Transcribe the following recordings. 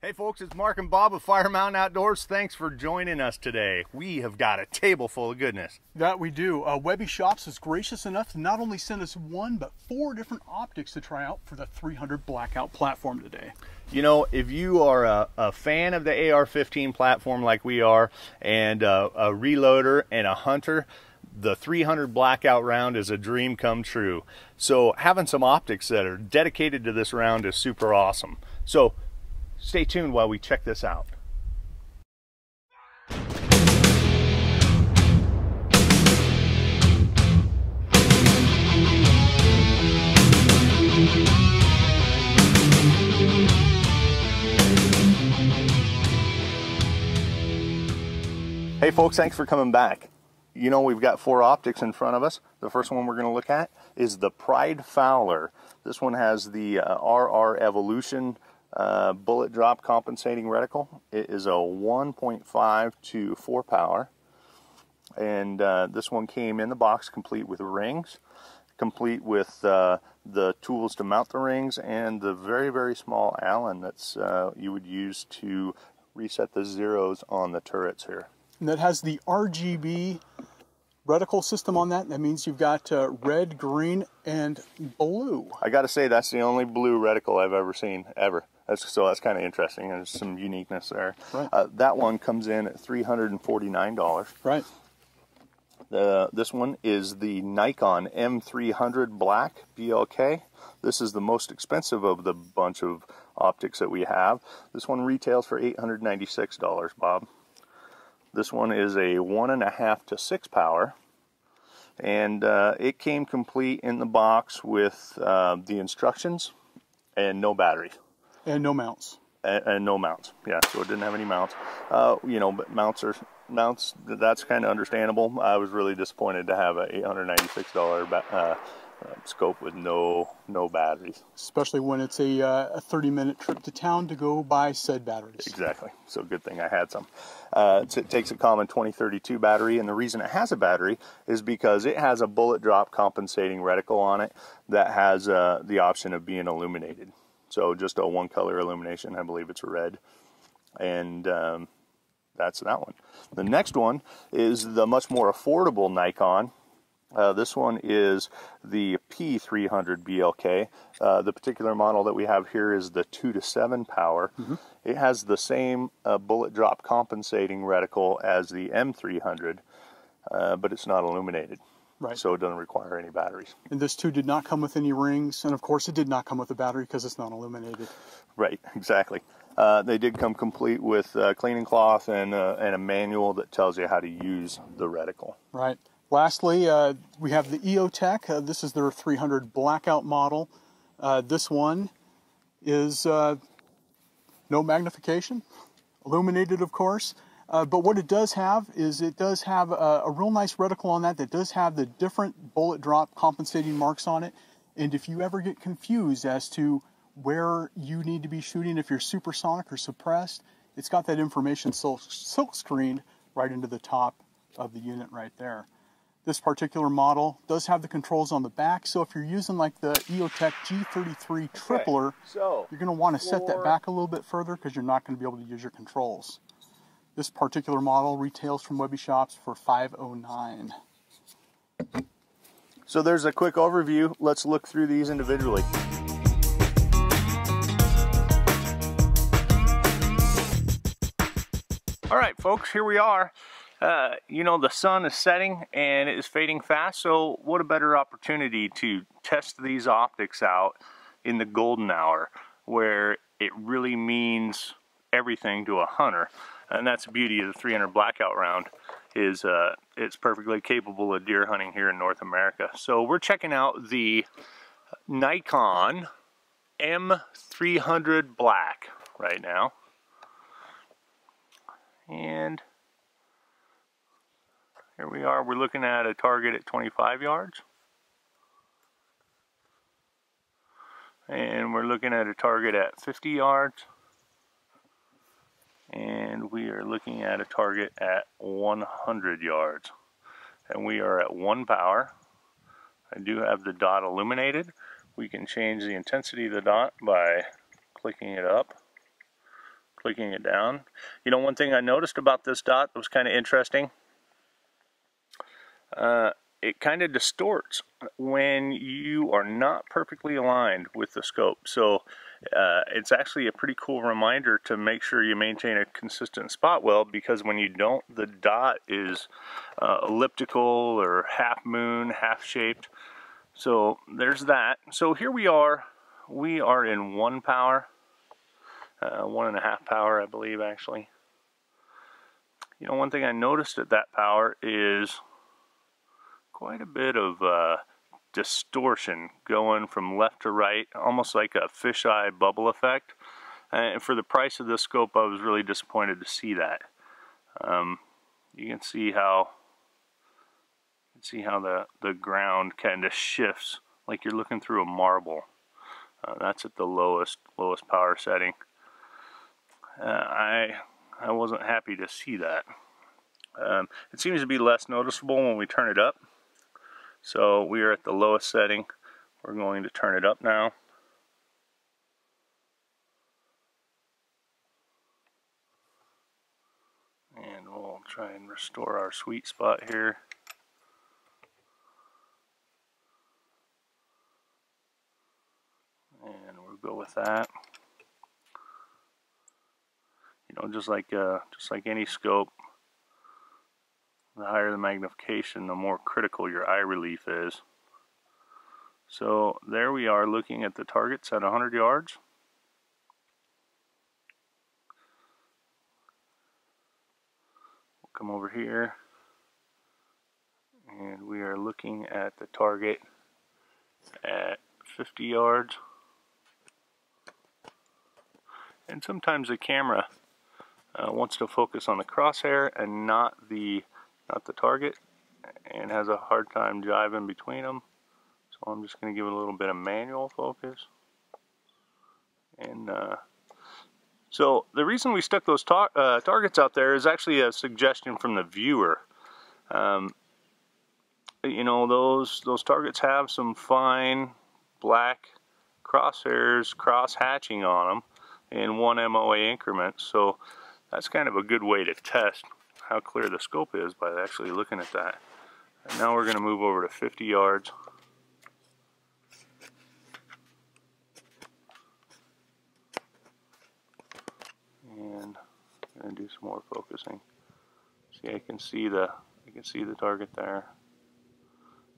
Hey folks, it's Mark and Bob of Fire Mountain Outdoors. Thanks for joining us today. We have got a table full of goodness. That we do. Webby Shops is gracious enough to not only send us 1, but 4 different optics to try out for the 300 Blackout platform today. You know, if you are a fan of the AR-15 platform like we are, and a reloader and a hunter, the 300 Blackout round is a dream come true. So having some optics that are dedicated to this round is super awesome. So stay tuned while we check this out. Hey folks, thanks for coming back. You know, we've got 4 optics in front of us. The first one we're going to look at is the Pride Fowler. This one has the RR Evolution bullet drop compensating reticle. It is a 1.5 to 4 power, and this one came in the box complete with rings, complete with the tools to mount the rings, and the very small Allen that's you would use to reset the zeros on the turrets here. And that has the RGB reticle system on that. That means you've got red, green, and blue. I gotta say, that's the only blue reticle I've ever seen, ever. So that's kind of interesting. There's some uniqueness there. Right. That one comes in at $349. Right. This one is the Nikon M300BLK. This is the most expensive of the bunch of optics that we have. This one retails for $896, Bob. This one is a 1.5 to 6 power, and it came complete in the box with the instructions and no battery. And no mounts. And no mounts, yeah, so it didn't have any mounts. You know, but mounts, that's kind of understandable. I was really disappointed to have an $896 scope with no batteries. Especially when it's a 30-minute trip to town to go buy said batteries. Exactly, so good thing I had some. It takes a common 2032 battery, and the reason it has a battery is because it has a bullet drop compensating reticle on it that has the option of being illuminated. So just a 1-color illumination, I believe it's red, and that's that one. The next one is the much more affordable Nikon. This one is the P300BLK. The particular model that we have here is the 2 to 7 power. Mm-hmm. It has the same bullet drop compensating reticle as the M300, but it's not illuminated. Right. So it doesn't require any batteries. And this too did not come with any rings, and of course it did not come with a battery because it's not illuminated. Right, exactly. They did come complete with cleaning cloth and a manual that tells you how to use the reticle. Right. Lastly, we have the EOTech. This is their 300 Blackout model. This one is no magnification, illuminated of course. But what it does have is it does have a real nice reticle on that does have the different bullet drop compensating marks on it. And if you ever get confused as to where you need to be shooting, if you're supersonic or suppressed, it's got that information silk screened right into the top of the unit right there. This particular model does have the controls on the back, so if you're using like the EOTech G33 tripler, you're going to want to set that back a little bit further because you're not going to be able to use your controls. This particular model retails from Webby Shops for $509. So there's a quick overview. Let's look through these individually. All right, folks, here we are. You know, the sun is setting and it is fading fast, so what a better opportunity to test these optics out in the golden hour, where it really means everything to a hunter. And that's the beauty of the 300 Blackout round, is it's perfectly capable of deer hunting here in North America. So we're checking out the Nikon M300 Black right now. And here we are, we're looking at a target at 25 yards. And we're looking at a target at 50 yards. And we are looking at a target at 100 yards. And we are at 1 power. I do have the dot illuminated. We can change the intensity of the dot by clicking it up clicking it down. You know, one thing I noticed about this dot that was kind of interesting, it kind of distorts when you are not perfectly aligned with the scope. So it's actually a pretty cool reminder to make sure you maintain a consistent spot weld, because when you don't, the dot is elliptical or half moon, half shaped. So there's that. So here we are in 1 power, 1.5 power, I believe, actually. You know, one thing I noticed at that power is quite a bit of distortion going from left to right, almost like a fisheye bubble effect. And for the price of this scope, I was really disappointed to see that. You can see how the ground kind of shifts like you're looking through a marble. That's at the lowest power setting. I wasn't happy to see that. It seems to be less noticeable when we turn it up. So we are at the lowest setting. We're going to turn it up now. And we'll try and restore our sweet spot here. And we'll go with that. You know, just like any scope, the higher the magnification, the more critical your eye relief is. So there we are looking at the targets at 100 yards. We'll come over here and we are looking at the target at 50 yards. And sometimes the camera wants to focus on the crosshair and not the target, and has a hard time jiving between them. So I'm just going to give it a little bit of manual focus. And so the reason we stuck those targets out there is actually a suggestion from the viewer. You know, those targets have some fine black crosshairs cross-hatching on them in 1 MOA increments. So that's kind of a good way to test how clear the scope is, by actually looking at that. And now we're going to move over to 50 yards. And I'm going to do some more focusing. See, I can see the target there,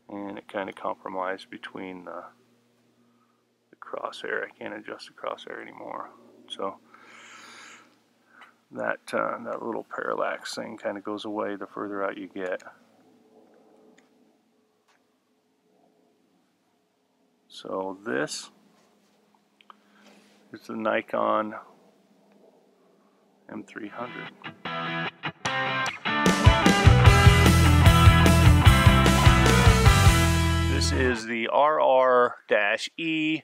and it kind of compromised between the crosshair. I can't adjust the crosshair anymore. So that little parallax thing kind of goes away the further out you get. So this is the Nikon M300. This is the RR-E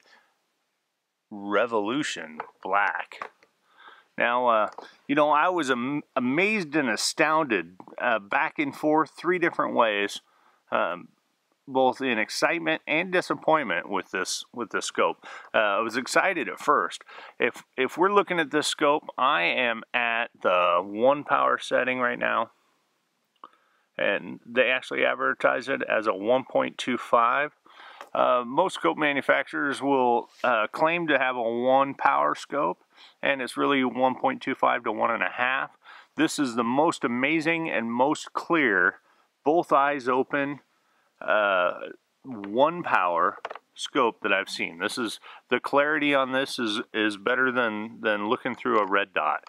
Revolution Black. Now, you know, I was amazed and astounded back and forth 3 different ways, both in excitement and disappointment with this scope. I was excited at first. If we're looking at this scope, I am at the 1 power setting right now, and they actually advertise it as a 1.25. Most scope manufacturers will claim to have a 1 power scope, and it's really 1.25 to 1.5. This is the most amazing and most clear, both eyes open, 1 power scope that I've seen. This is, the clarity on this is better than looking through a red dot.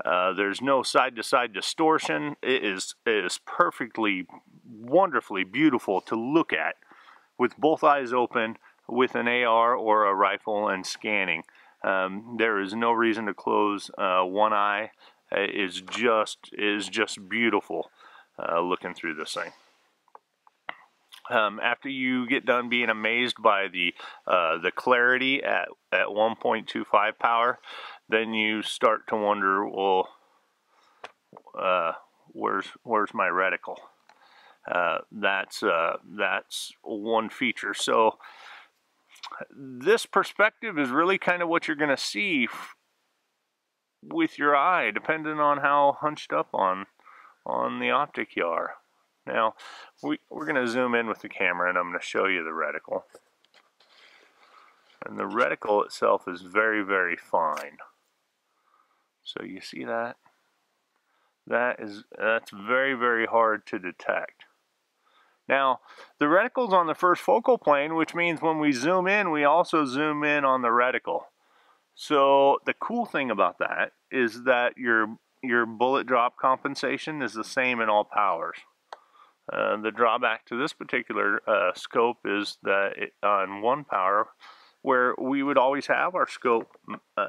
There's no side-to-side distortion. It is perfectly, wonderfully beautiful to look at with both eyes open, with an AR or a rifle and scanning. There is no reason to close one eye. It is just beautiful looking through this thing. After you get done being amazed by the clarity at 1.25 power, then you start to wonder, well, where's my reticle? That's one feature. So this perspective is really kind of what you're going to see with your eye, depending on how hunched up on the optic you are. Now, we're going to zoom in with the camera, and I'm going to show you the reticle. And the reticle itself is very, very fine. So you see that? That's very, very hard to detect. Now, the reticle's on the first focal plane, which means when we zoom in, we also zoom in on the reticle. So the cool thing about that is that your bullet drop compensation is the same in all powers. The drawback to this particular scope is that on 1 power, where we would always have our scope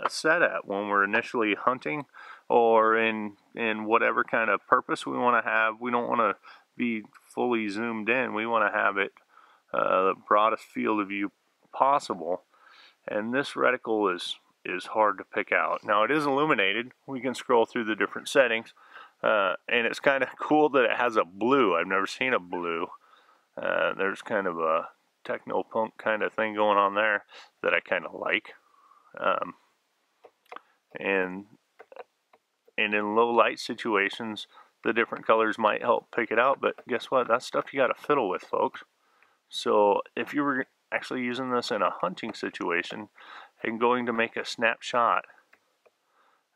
set at when we're initially hunting or in whatever kind of purpose we want to have. We don't want to be fully zoomed in. We want to have it the broadest field of view possible. And this reticle is hard to pick out. Now, it is illuminated. We can scroll through the different settings. And it's kind of cool that it has a blue. I've never seen a blue. There's kind of a techno-punk kind of thing going on there that I kind of like. And in low light situations, the different colors might help pick it out, but guess what? That's stuff you got to fiddle with, folks. So if you were actually using this in a hunting situation and going to make a snapshot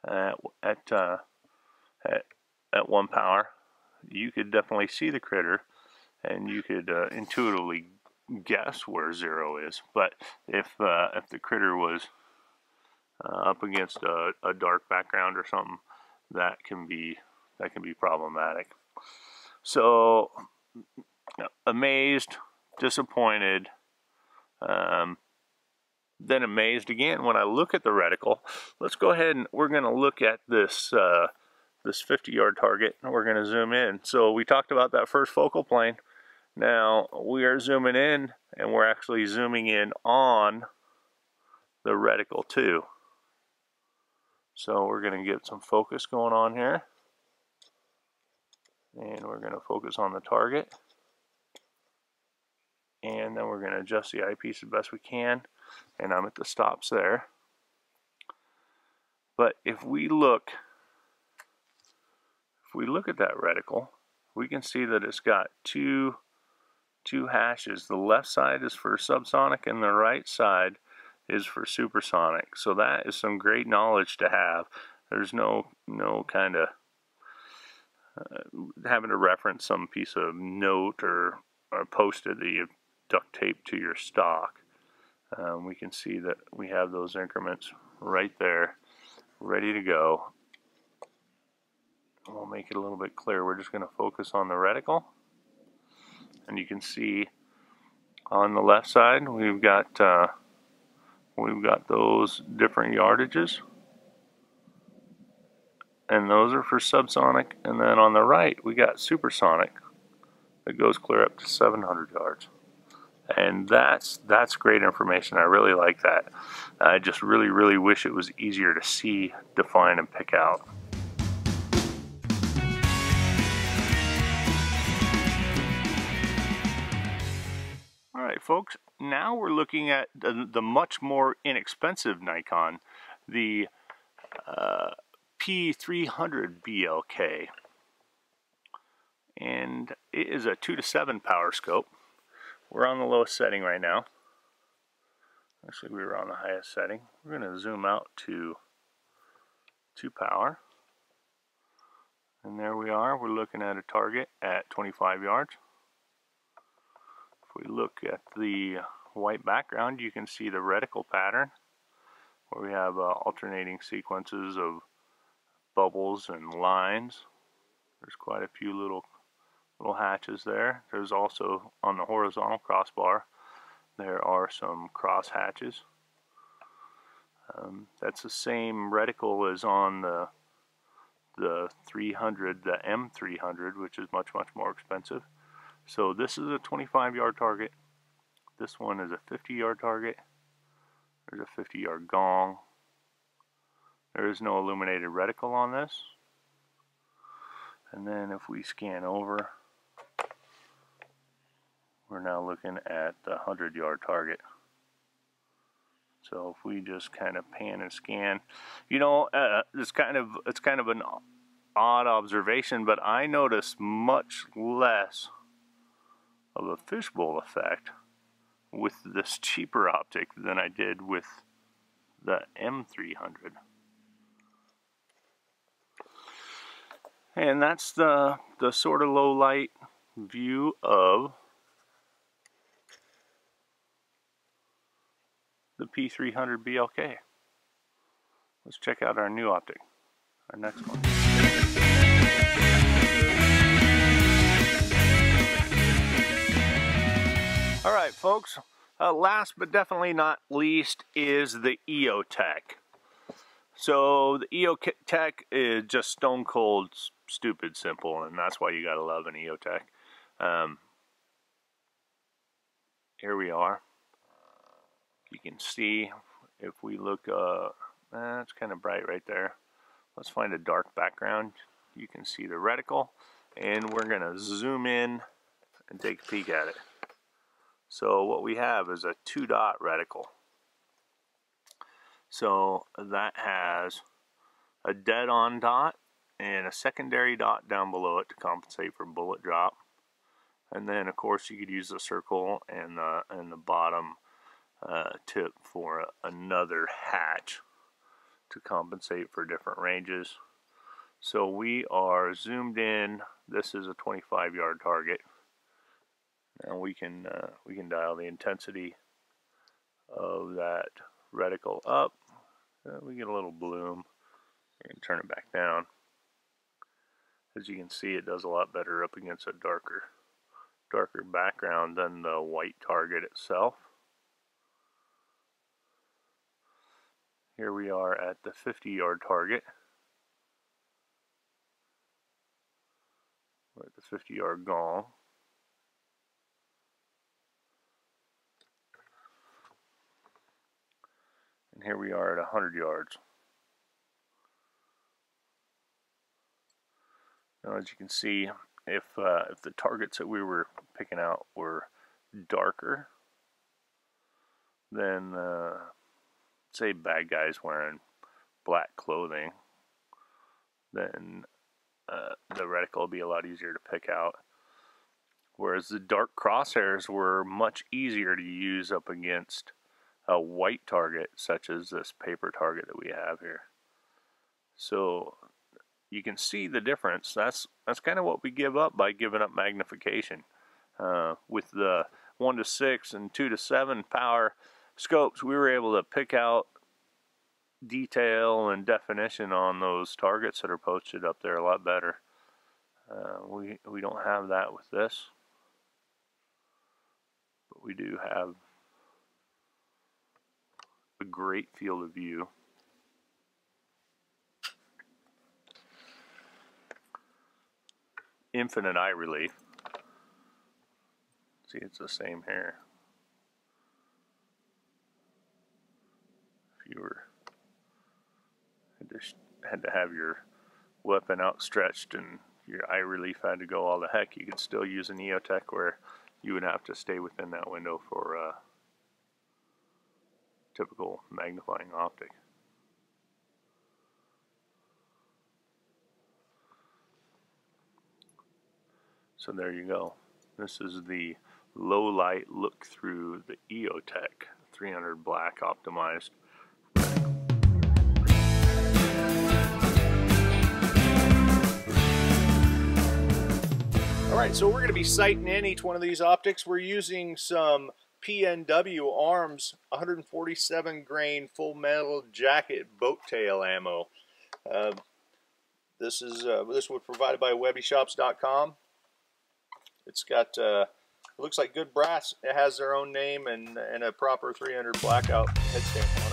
at 1 power, you could definitely see the critter, and you could intuitively guess where 0 is. But if the critter was up against a dark background or something, that can be problematic. So amazed, disappointed, then amazed again when I look at the reticle. Let's go ahead and we're going to look at this 50-yard target, and we're going to zoom in. So we talked about that first focal plane. Now we are zooming in, and we're actually zooming in on the reticle too. So we're going to get some focus going on here, and we're going to focus on the target, and then we're going to adjust the eyepiece as best we can, and I'm at the stops there. But if we look at that reticle, we can see that it's got two hashes. The left side is for subsonic, and the right side is for supersonic. So that is some great knowledge to have. There's no kind of having to reference some piece of note or post-it that you duct tape to your stock. We can see that we have those increments right there, ready to go. We'll make it a little bit clearer. We're just going to focus on the reticle, and you can see on the left side we've got those different yardages, and those are for subsonic. And then on the right we got supersonic that goes clear up to 700 yards. And that's great information. I really like that. I just really wish it was easier to see, define, and pick out. All right, folks, now we're looking at the much more inexpensive Nikon, the P300BLK. And it is a 2:7 power scope. We're on the lowest setting right now. Actually, we were on the highest setting. We're going to zoom out to 2 power. And there we are. We're looking at a target at 25 yards. If we look at the white background, you can see the reticle pattern, where we have alternating sequences of bubbles and lines. There's quite a few little hatches there. There's also, on the horizontal crossbar, there are some cross hatches. That's the same reticle as on the 300, the M300, which is much more expensive. So this is a 25-yard target. This one is a 50-yard target. There's a 50-yard gong. There is no illuminated reticle on this. And then if we scan over, we're now looking at the 100-yard target. So if we just kind of pan and scan, you know, it's kind of an odd observation, but I noticed much less of a fishbowl effect with this cheaper optic than I did with the M300. And that's the sort of low light view of the P300BLK. Let's check out our new optic, our next one. All right, folks, last but definitely not least is the EOTech. So the EOTech is just stone cold, stupid simple, and that's why you gotta love an EOTech. Here we are. You can see if we look, it's kind of bright right there. Let's find a dark background. You can see the reticle, and we're gonna zoom in and take a peek at it. So what we have is a 2-dot reticle. So that has a dead-on dot and a secondary dot down below it to compensate for bullet drop. And then, of course, you could use the circle and the bottom tip for another hatch to compensate for different ranges. So we are zoomed in. This is a 25-yard target. Now we can dial the intensity of that reticle up. We get a little bloom and turn it back down. As you can see, it does a lot better up against a darker background than the white target itself. Here we are at the 50-yard target. We're at the 50-yard gong. And here we are at 100 yards. Now, as you can see, if the targets that we were picking out were darker than, say, bad guys wearing black clothing, then the reticle will be a lot easier to pick out. Whereas the dark crosshairs were much easier to use up against a white target, such as this paper target that we have here. So you can see the difference. That's kind of what we give up by giving up magnification. With the 1:6 and 2:7 power scopes, we were able to pick out detail and definition on those targets that are posted up there a lot better. We don't have that with this, but we do have a great field of view. Infinite eye relief. See, it's the same here. If you had to have your weapon outstretched and your eye relief had to go all the heck, you could still use an EOTech where you would have to stay within that window for a typical magnifying optic. So there you go. This is the low light look through the EOTech 300 black optimized. Alright, so we're going to be sighting in each one of these optics. We're using some PNW Arms 147 grain full metal jacket boat tail ammo. This was provided by webbyshops.com. It's got looks like good brass. It has their own name and a proper 300 Blackout head stamp on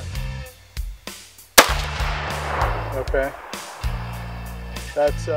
it. Okay. That's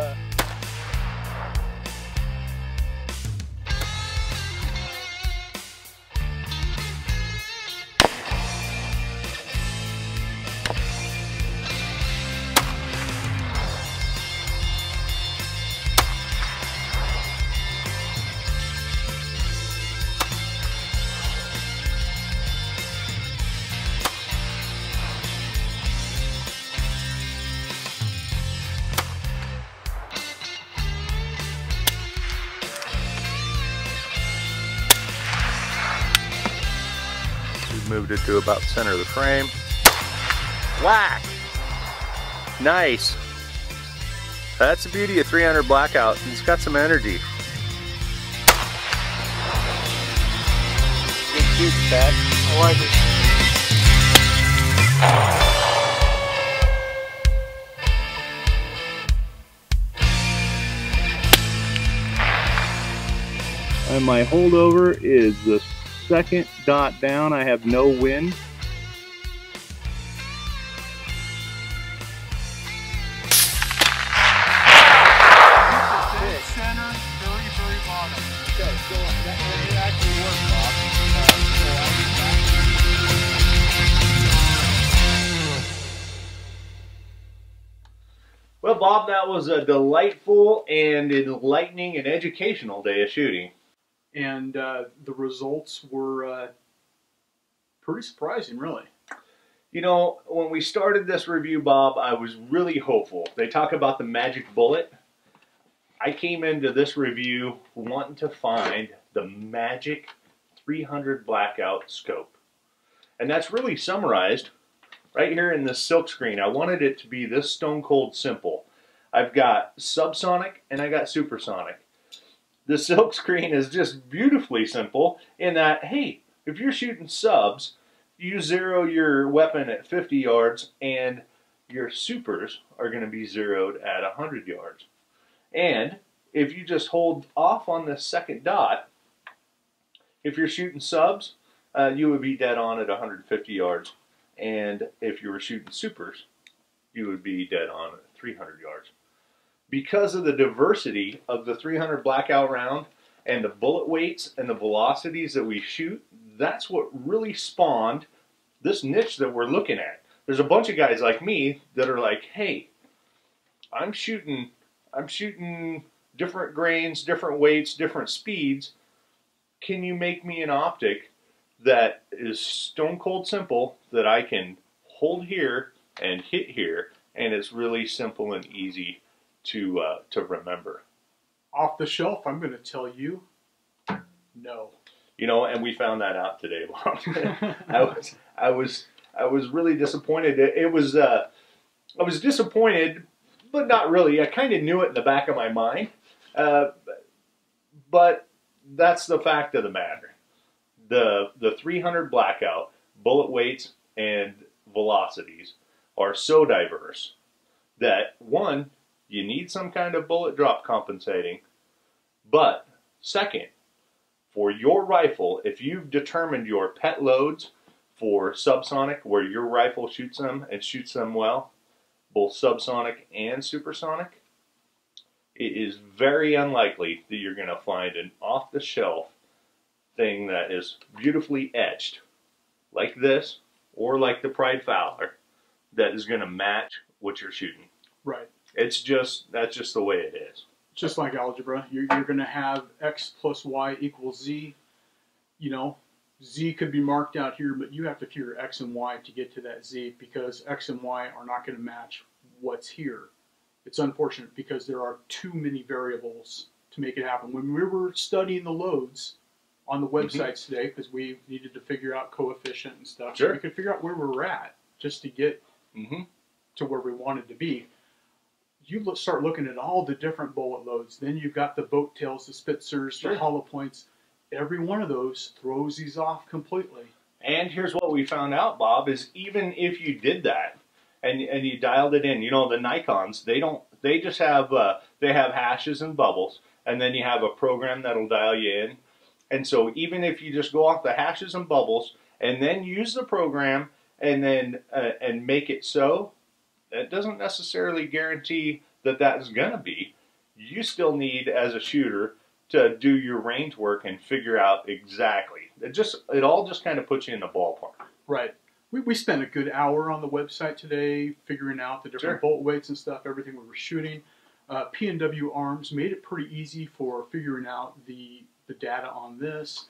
moved it to about the center of the frame. Whack! Nice. That's the beauty of 300 Blackout. It's got some energy. Good shoot, Pat. I like it. And my holdover is the second dot down. I have no wind. Center, very bottom. Okay, so that actually worked, Bob. Well, Bob, that was a delightful and enlightening and educational day of shooting. And the results were pretty surprising, really. You know, when we started this review, Bob, I was really hopeful. They talk about the magic bullet. I came into this review wanting to find the magic 300 Blackout scope. And that's really summarized right here in this silk screen. I wanted it to be this stone cold simple. I've got subsonic and I got supersonic. The silk screen is just beautifully simple in that, hey, if you're shooting subs, you zero your weapon at 50 yards and your supers are going to be zeroed at 100 yards. And if you just hold off on the second dot, if you're shooting subs, you would be dead on at 150 yards. And if you were shooting supers, you would be dead on at 300 yards. Because of the diversity of the 300 Blackout round and the bullet weights and the velocities that we shoot, that's what really spawned this niche that we're looking at. There's a bunch of guys like me that are like, hey, I'm shooting different grains, different weights, different speeds. Can you make me an optic that is stone cold simple that I can hold here and hit here, and it's really simple and easy to remember? Off the shelf, I'm going to tell you, no. You know, and we found that out today, Bob. I was really disappointed. I was disappointed, but not really. I kind of knew it in the back of my mind, but that's the fact of the matter. The 300 Blackout bullet weights and velocities are so diverse that, one, you need some kind of bullet drop compensating, but second, for your rifle, if you've determined your pet loads for subsonic, where your rifle shoots them and shoots them well, both subsonic and supersonic, it is very unlikely that you're going to find an off-the-shelf thing that is beautifully etched, like this, or like the Pride Fowler, that is going to match what you're shooting. Right. That's just the way it is. Just like algebra, you're going to have x plus y equals z. You know, z could be marked out here, but you have to figure x and y to get to that z, because x and y are not going to match what's here. It's unfortunate because there are too many variables to make it happen. When we were studying the loads on the websites today, because we needed to figure out coefficient and stuff, sure, so we could figure out where we were at just to get to where we wanted to be. You start looking at all the different bullet loads. Then you've got the boat tails, the Spitzers, sure, the hollow points. Every one of those throws these off completely. And here's what we found out, Bob, is even if you did that and you dialed it in, you know, the Nikons, they just have they have hashes and bubbles, and then you have a program that'll dial you in. And so even if you just go off the hashes and bubbles and then use the program and then and make it so, that doesn't necessarily guarantee that that's going to be. You still need, as a shooter, to do your range work and figure out exactly. It all just kind of puts you in the ballpark. Right. We spent a good hour on the website today figuring out the different bolt weights and stuff, everything we were shooting. P&W Arms made it pretty easy for figuring out the data on this.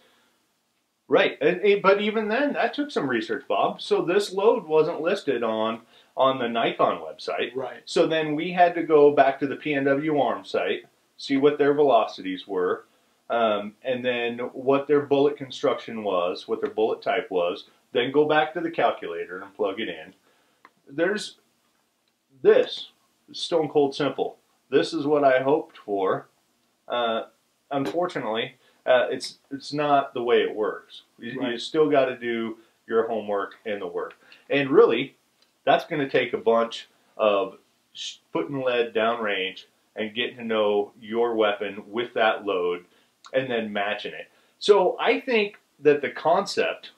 Right, but even then, that took some research, Bob. So this load wasn't listed on the Nikon website. Right. So then we had to go back to the P&W Arms site, see what their velocities were, and then what their bullet construction was, what their bullet type was, then go back to the calculator and plug it in. There's this. It's stone cold simple. This is what I hoped for. Unfortunately, it's not the way it works. You still got to do your homework and the work. And really, that's going to take a bunch of putting lead downrange and getting to know your weapon with that load and then matching it. So I think that the concept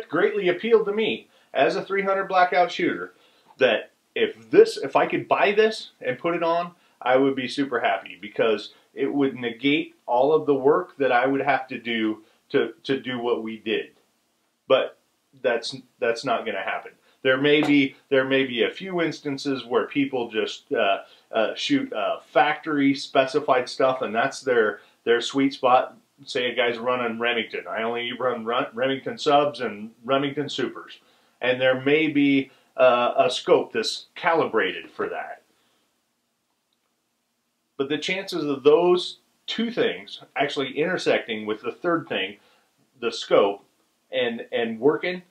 greatly appealed to me as a 300 Blackout shooter, that if I could buy this and put it on, I would be super happy, because it would negate all of the work that I would have to do to do what we did. But that's not going to happen. There may be a few instances where people just shoot factory specified stuff, and that's their sweet spot. Say a guy's running Remington. I only run Remington subs and Remington supers, and there may be a scope that's calibrated for that. But the chances of those two things actually intersecting with the third thing, the scope, and working,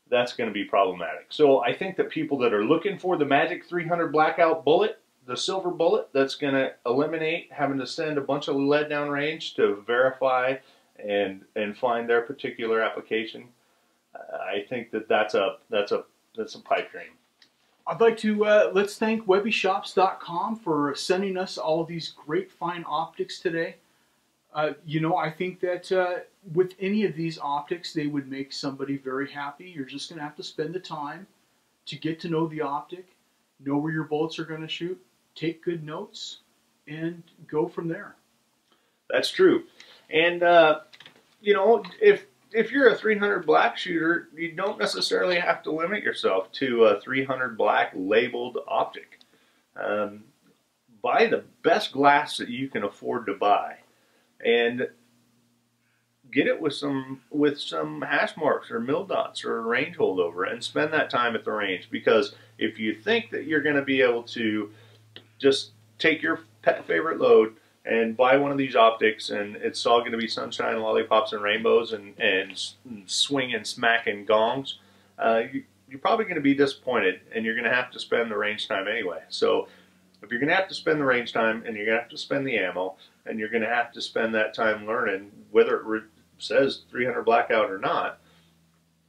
that's going to be problematic. So I think that people that are looking for the magic 300 Blackout bullet, the silver bullet that's going to eliminate having to send a bunch of lead downrange to verify and find their particular application, I think that's a pipe dream. I'd like to let's thank webbyshops.com for sending us all of these great fine optics today. You know, I think that with any of these optics, they would make somebody very happy. You're just going to have to spend the time to get to know the optic, know where your bullets are going to shoot, take good notes, and go from there. That's true. And, you know, if you're a 300 black shooter, you don't necessarily have to limit yourself to a 300 black labeled optic. Buy the best glass that you can afford to buy, and get it with some hash marks or mil dots or a range holdover, and spend that time at the range. Because if you think that you're going to be able to just take your favorite load and buy one of these optics and it's all going to be sunshine, lollipops, and rainbows and swinging, smacking gongs, you're probably going to be disappointed, and you're going to have to spend the range time anyway. So if you're going to have to spend the range time, and you're going to have to spend the ammo, and you're going to have to spend that time learning whether it says 300 Blackout or not,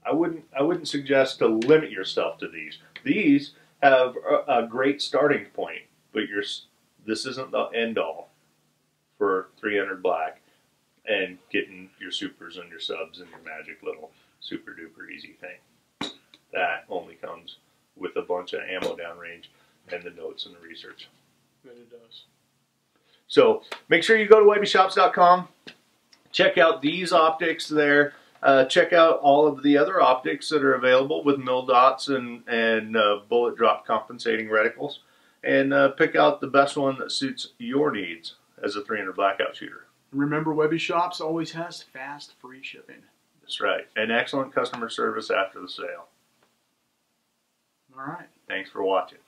I wouldn't suggest to limit yourself to these. These have a great starting point, but this isn't the end all for 300 black and getting your supers and your subs and your magic little super duper easy thing. That only comes with a bunch of ammo downrange and the notes and the research. That it does. So make sure you go to webbyshops.com. Check out these optics there. Check out all of the other optics that are available with mil dots and bullet drop compensating reticles, and pick out the best one that suits your needs as a 300 Blackout shooter. Remember, Webby Shops always has fast, free shipping. That's right. And excellent customer service after the sale. All right. Thanks for watching.